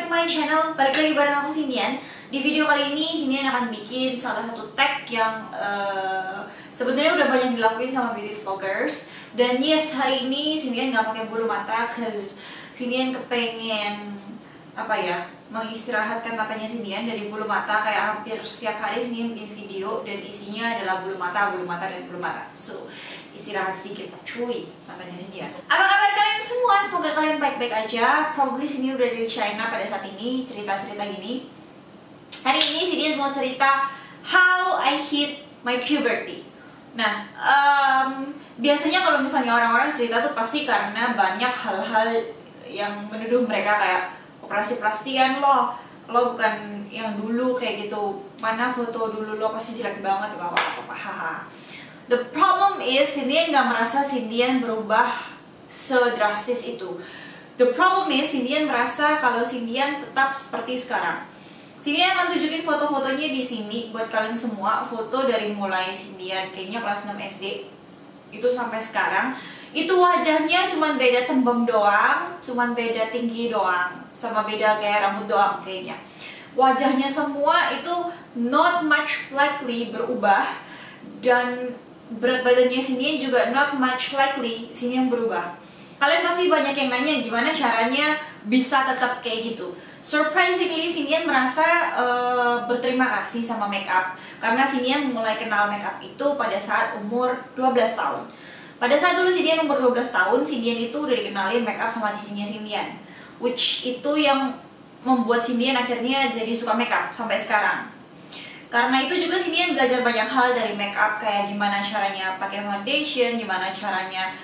to my channel, balik lagi bareng aku Sindian. Di video kali ini Sindian akan bikin salah satu tag yang sebenarnya udah banyak dilakuin sama beauty vloggers. Dan yes, hari ini Sindian nggak pakai bulu mata, cause Sindian kepengen mengistirahatkan matanya Sindian dari bulu mata. Kayak hampir setiap hari Sindian bikin video dan isinya adalah bulu mata, dan bulu mata. So istirahat sedikit cuy matanya Sindian. Apa kabar kalian semua? Semoga kalian baik-baik aja. Probably Sindian udah dari China pada saat ini, cerita-cerita gini. Hari ini Sindian mau cerita how I hit my puberty. Nah, biasanya kalau misalnya orang-orang cerita tuh pasti karena banyak hal-hal yang menuduh mereka kayak operasi plastikan lo bukan yang dulu kayak gitu, mana foto dulu lo pasti jelek banget atau apa-apa, haha. The problem is Sindian gak merasa Sindian berubah sedrastis itu. The problem is Sindian merasa kalau Sindian tetap seperti sekarang. Sindian akan tunjukin foto-fotonya di sini buat kalian semua. Foto dari mulai Sindian kayaknya kelas 6 SD itu sampai sekarang. Itu wajahnya cuman beda tembem doang, cuman beda tinggi doang, sama beda gaya rambut doang kayaknya. Wajahnya semua itu not much likely berubah, dan berat badannya Sindian juga not much likely Sindian berubah. Kalian pasti banyak yang nanya gimana caranya bisa tetap kayak gitu. Surprisingly, Sindian merasa berterima kasih sama makeup, karena Sindian mulai kenal makeup itu pada saat umur 12 tahun. Pada saat dulu Sindian umur 12 tahun, Sindian itu udah dikenalin makeup sama cicinya Sindian, which itu yang membuat Sindian akhirnya jadi suka makeup sampai sekarang. Karena itu juga Sindian belajar banyak hal dari makeup, kayak gimana caranya pakai foundation, gimana caranya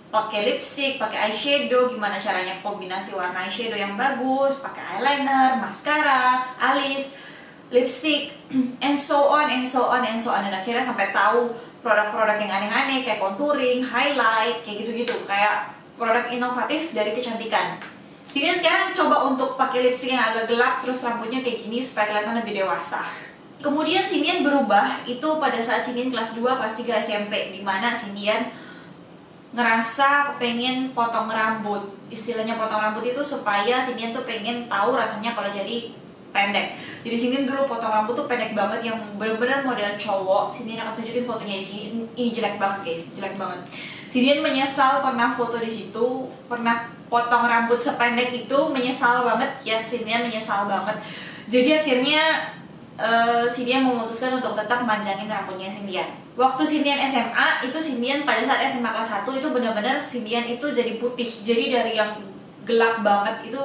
pakai lipstick, pakai eyeshadow, gimana caranya kombinasi warna eyeshadow yang bagus, pakai eyeliner, maskara, alis, lipstick, and so on. Dan akhirnya sampai tahu produk-produk yang aneh-aneh kayak contouring, highlight, kayak gitu-gitu, kayak produk inovatif dari kecantikan. Sindian sekarang coba untuk pakai lipstick yang agak gelap, terus rambutnya kayak gini supaya kelihatan lebih dewasa. Kemudian Sindian berubah itu pada saat Sindian kelas 2, kelas 3 SMP, dimana Sindian ngerasa pengen potong rambut. Istilahnya potong rambut itu supaya Sindian tuh pengen tahu rasanya kalau jadi pendek. Jadi Sindian dulu potong rambut tuh pendek banget, yang bener-bener model cowok. Sindian akan tunjukin fotonya di sini. Ini jelek banget guys, jelek banget. Sindian menyesal pernah foto di situ, pernah potong rambut sependek itu, menyesal banget. Yes, Sindian menyesal banget. Jadi akhirnya Sindian memutuskan untuk tetap manjangin rambutnya Sindian. Waktu Sindian SMA itu, Sindian pada saat SMA kelas 1 itu benar-benar Sindian itu jadi putih. Jadi dari yang gelap banget itu,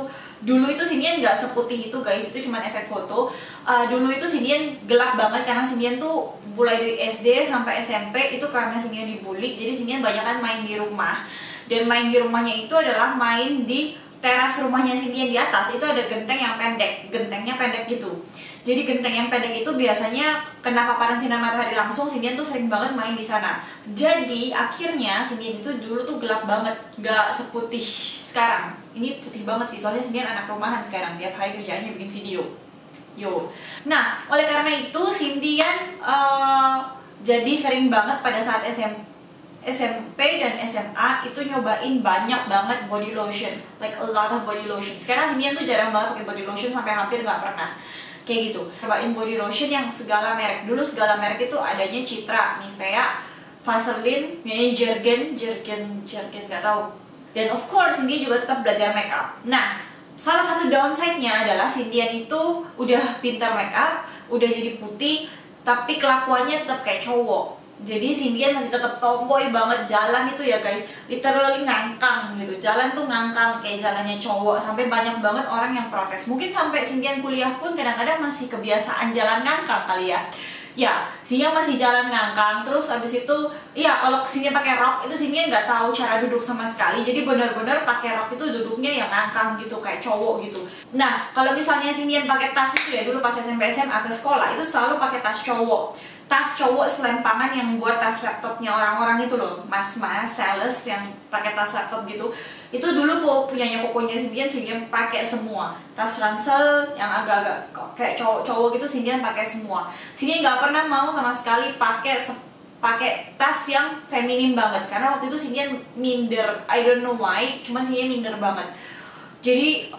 dulu itu Sindian nggak seputih itu guys, itu cuma efek foto. Dulu itu Sindian gelap banget karena Sindian tuh mulai dari SD sampai SMP itu karena Sindian dibully. Jadi Sindian banyak kan main di rumah, dan main di rumahnya itu adalah main di teras rumahnya Sindian. Di atas itu ada genteng yang pendek, gentengnya pendek gitu. Jadi genteng yang pendek itu biasanya kena paparan sinar matahari langsung, Sindian tuh sering banget main di sana. Jadi akhirnya Sindian itu dulu tuh gelap banget, gak seputih sekarang. Ini putih banget sih, soalnya Sindian anak rumahan sekarang, tiap hari kerjaannya bikin video. Nah, oleh karena itu Sindian jadi sering banget pada saat SMP dan SMA itu nyobain banyak banget body lotion, like a lot of body lotion. Sekarang Sindian tuh jarang banget pakai body lotion, sampai hampir gak pernah kayak gitu. Cobain body lotion yang segala merek. Dulu segala merek itu adanya Citra, Nivea, Vaseline, Jergen gak tahu. Dan of course Sindian juga tetap belajar makeup. Nah, salah satu downside-nya adalah Sindian itu udah pintar makeup, udah jadi putih, tapi kelakuannya tetap kayak cowok. Jadi Sindian masih tetap tomboy banget. Jalan itu ya guys, literally ngangkang gitu. Jalan tuh ngangkang kayak jalannya cowok, sampai banyak banget orang yang protes. Mungkin sampai Sindian kuliah pun kadang-kadang masih kebiasaan jalan ngangkang kali ya. Ya, Sindian masih jalan ngangkang. Terus abis itu, ya kalau Sindian pakai rok itu Sindian nggak tahu cara duduk sama sekali. Jadi benar-benar pakai rok itu duduknya yang ngangkang gitu, kayak cowok gitu. Nah, kalau misalnya Sindian pakai tas itu ya, dulu pas SMP SMA ke sekolah itu selalu pakai tas cowok. Tas cowok selempangan yang buat tas laptopnya orang-orang itu loh, mas-mas sales yang pakai tas laptop gitu. Itu dulu punyanya kokonya Sindian pakai semua. Tas ransel yang agak-agak kayak cowok-cowok gitu Sindian pakai semua. Sindian nggak pernah mau sama sekali pakai tas yang feminim banget, karena waktu itu Sindian minder, I don't know why, cuman Sindian minder banget. Jadi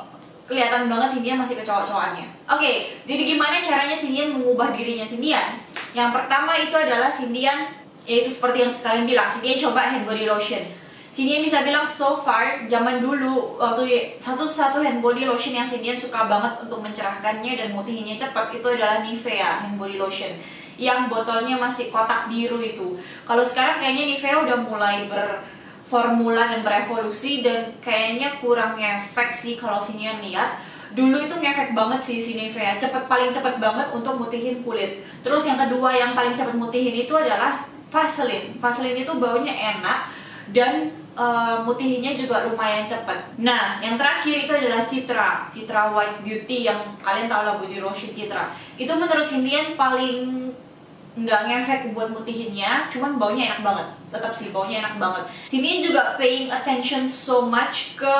kelihatan banget Sindian masih kecowok-cowokannya. Oke, jadi gimana caranya Sindian mengubah dirinya Sindian? Yang pertama itu adalah Sindian, yaitu seperti yang sekalian bilang, Sindian coba hand body lotion. Sindian bisa bilang so far, zaman dulu waktu satu hand body lotion yang Sindian suka banget untuk mencerahkannya dan mutihinnya cepat itu adalah Nivea hand body lotion yang botolnya masih kotak biru itu. Kalau sekarang kayaknya Nivea udah mulai berformula dan berevolusi dan kayaknya kurang ngefek sih kalau Sindian lihat. Dulu itu ngefek banget sih si Nivea, paling cepet banget untuk mutihin kulit. Terus yang kedua yang paling cepet mutihin itu adalah Vaseline. Vaseline itu baunya enak dan mutihinnya juga lumayan cepat. Nah, yang terakhir itu adalah Citra White Beauty yang kalian tahu lah body lotion Citra. Itu menurut Sindian paling nggak ngefek buat mutihinnya, cuman baunya enak banget. Tetap sih baunya enak banget. Sindian juga paying attention so much ke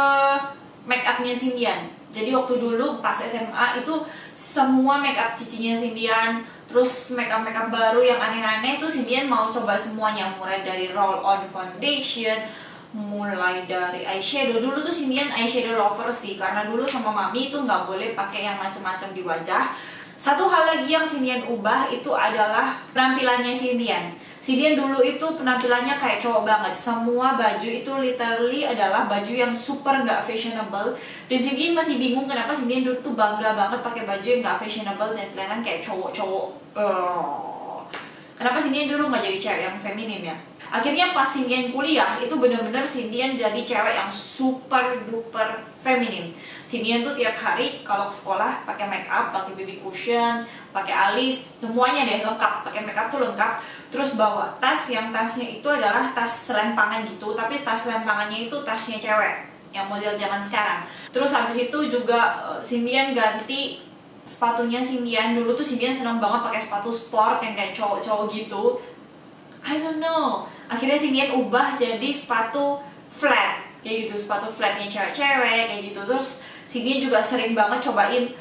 make upnya Sindian. Jadi waktu dulu pas SMA itu semua make up cicinya Sindian, terus make up baru yang aneh-aneh itu Sindian mau coba semuanya, mulai dari roll on foundation, mulai dari eyeshadow. Dulu tuh Sindian eyeshadow lover sih, karena dulu sama mami itu nggak boleh pakai yang macam-macam di wajah. Satu hal lagi yang Sindian ubah itu adalah penampilannya Sindian. Sindian dulu itu penampilannya kayak cowok banget. Semua baju itu literally adalah baju yang super nggak fashionable. Dan Sindian masih bingung kenapa Sindian dulu tuh bangga banget pakai baju yang nggak fashionable dan kelihatan kayak cowok-cowok. Kenapa Sindian dulu nggak jadi cewek yang feminim ya? Akhirnya pas Sindian kuliah itu bener-bener Sindian jadi cewek yang super duper feminim. Sindian tuh tiap hari kalau ke sekolah pakai make up, pakai baby cushion, pakai alis, semuanya deh lengkap. Pakai make up tuh lengkap. Terus bawa tas yang tasnya itu adalah tas selempangan gitu, tapi tas selempangannya itu tasnya cewek yang model zaman sekarang. Terus habis itu juga Sindian ganti sepatunya Sindian. Dulu tuh Sindian senang banget pakai sepatu sport yang kayak cowok-cowok gitu. I don't know. Akhirnya Sindian ubah jadi sepatu flat, kayak gitu, sepatu flatnya cewek-cewek kayak gitu. Terus Sindian juga sering banget cobain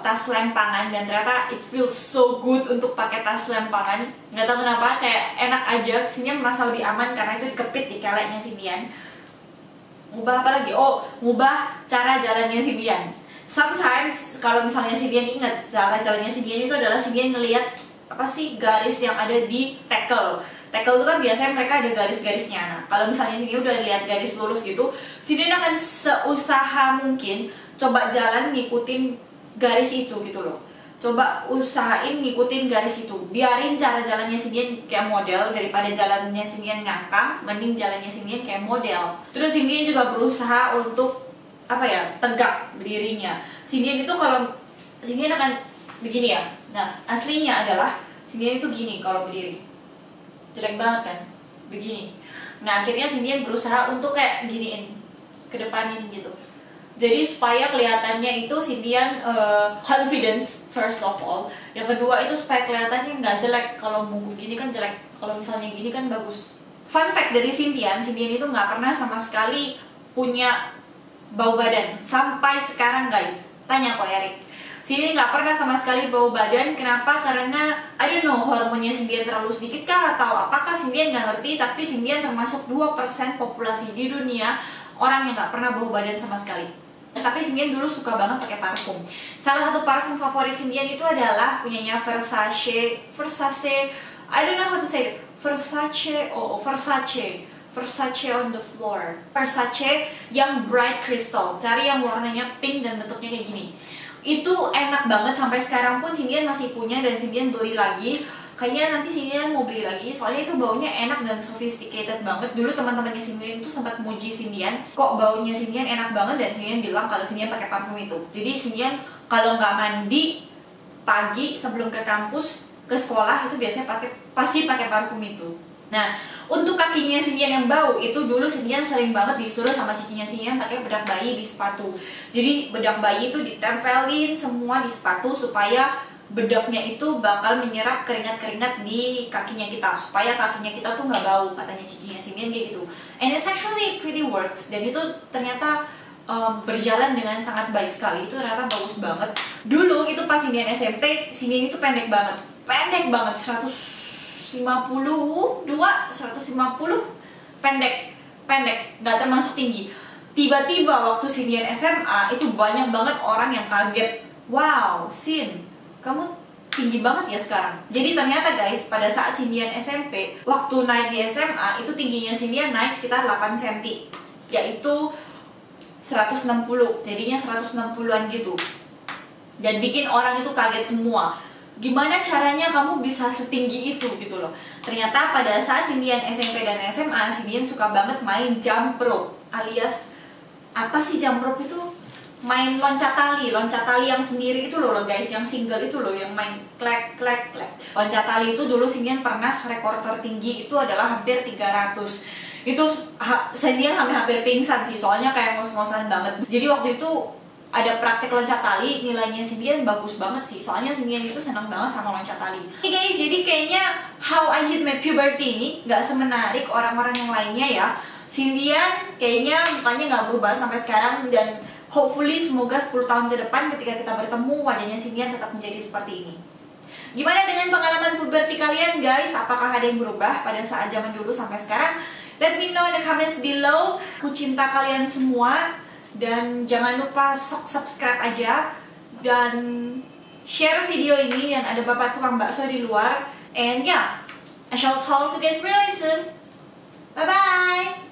tas lempangan dan ternyata it feels so good untuk pakai tas lempangan. Nggak tahu kenapa kayak enak aja. Sindian merasa lebih aman karena itu dikepit di keleknya Sindian. Ngubah apa lagi? Oh, ngubah cara jalannya Sindian. Sometimes kalau misalnya Sindian ingat cara jalannya Sindian itu adalah Sindian ngelihat apa sih garis yang ada di tackle. Tackle itu kan biasanya mereka ada garis-garisnya. Nah, kalau misalnya Sindian udah lihat garis lurus gitu, Sindian akan seusaha mungkin coba jalan ngikutin garis itu gitu loh. Coba usahain ngikutin garis itu. Biarin cara jalannya Sindian kayak model daripada jalannya Sindian ngangkang, mending jalannya Sindian kayak model. Terus Sindian juga berusaha untuk apa ya, tegak berdirinya. Sindian itu kalau Sindian akan begini ya. Nah, aslinya adalah Sindian itu gini kalau berdiri. Jelek banget kan? Begini. Nah, akhirnya Sindian berusaha untuk kayak giniin, kedepanin gitu. Jadi supaya kelihatannya itu Sindian confidence first of all. Yang kedua itu supaya kelihatannya nggak jelek. Kalau bungkuk gini kan jelek. Kalau misalnya gini kan bagus. Fun fact dari Sindian itu nggak pernah sama sekali punya bau badan sampai sekarang guys. Tanya kok Erik. Sindian nggak pernah sama sekali bau badan. Kenapa? Karena I don't know, hormonnya Sindian terlalu sedikit kah atau apakah Sindian nggak ngerti. Tapi Sindian termasuk 2% populasi di dunia orang yang nggak pernah bau badan sama sekali. Tapi Sindian dulu suka banget pakai parfum. Salah satu parfum favorit Sindian itu adalah punyanya Versace, I don't know how to say it. Versace on the floor. Versace yang bright crystal. Cari yang warnanya pink dan bentuknya kayak gini. Itu enak banget, sampai sekarang pun Sindian masih punya dan Sindian beli lagi. Kayaknya nanti Sindian mau beli lagi, soalnya itu baunya enak dan sophisticated banget. Dulu teman-temannya Sindian itu sempat muji Sindian, kok baunya Sindian enak banget, dan Sindian bilang kalau Sindian pakai parfum itu. Jadi Sindian kalau nggak mandi pagi sebelum ke kampus, ke sekolah itu biasanya pasti pakai parfum itu. Nah, untuk kakinya Sindian yang bau itu dulu Sindian sering banget disuruh sama cicinya Sindian pakai bedak bayi di sepatu. Jadi bedak bayi itu ditempelin semua di sepatu supaya bedaknya itu bakal menyerap keringat-keringat di kakinya kita, supaya kakinya kita tuh nggak bau, katanya cicinya Sindian kayak gitu. And it's actually pretty works, dan itu ternyata berjalan dengan sangat baik sekali. Itu ternyata bagus banget. Dulu itu pas Sindian SMP, Sindian itu pendek banget 150, pendek, nggak termasuk tinggi. tiba-tiba waktu Cindian SMA itu banyak banget orang yang kaget. Wow, Sin, kamu tinggi banget ya sekarang. Jadi ternyata guys, pada saat Cindian SMP, waktu naik di SMA, itu tingginya Cindian naik sekitar 8 cm, yaitu 160, jadinya 160-an gitu. Dan bikin orang itu kaget semua. Gimana caranya kamu bisa setinggi itu gitu loh. Ternyata pada saat Cindian SMP dan SMA, Cindian suka banget main jump rope, alias apa sih jump rope itu? Main loncat tali yang sendiri itu loh guys, yang single itu loh, yang main klek klek klek. Loncat tali itu dulu Cindian pernah rekor tertinggi itu adalah hampir 300. Itu Cindian hampir pingsan sih, soalnya kayak ngos-ngosan banget. Jadi waktu itu ada praktek loncat tali, nilainya Cindian bagus banget sih, soalnya Cindian itu senang banget sama loncat tali. Oke guys, jadi kayaknya how I hit my puberty ini gak semenarik orang-orang yang lainnya ya. Cindian kayaknya mukanya gak berubah sampai sekarang, dan hopefully semoga 10 tahun ke depan ketika kita bertemu, wajahnya Cindian tetap menjadi seperti ini. Gimana dengan pengalaman puberti kalian guys? Apakah ada yang berubah pada saat zaman dulu sampai sekarang? Let me know in the comments below. Aku cinta kalian semua. Dan jangan lupa subscribe aja. Dan share video ini, dan ada bapak tukang bakso di luar. And yeah, I shall talk to you guys really soon. Bye-bye!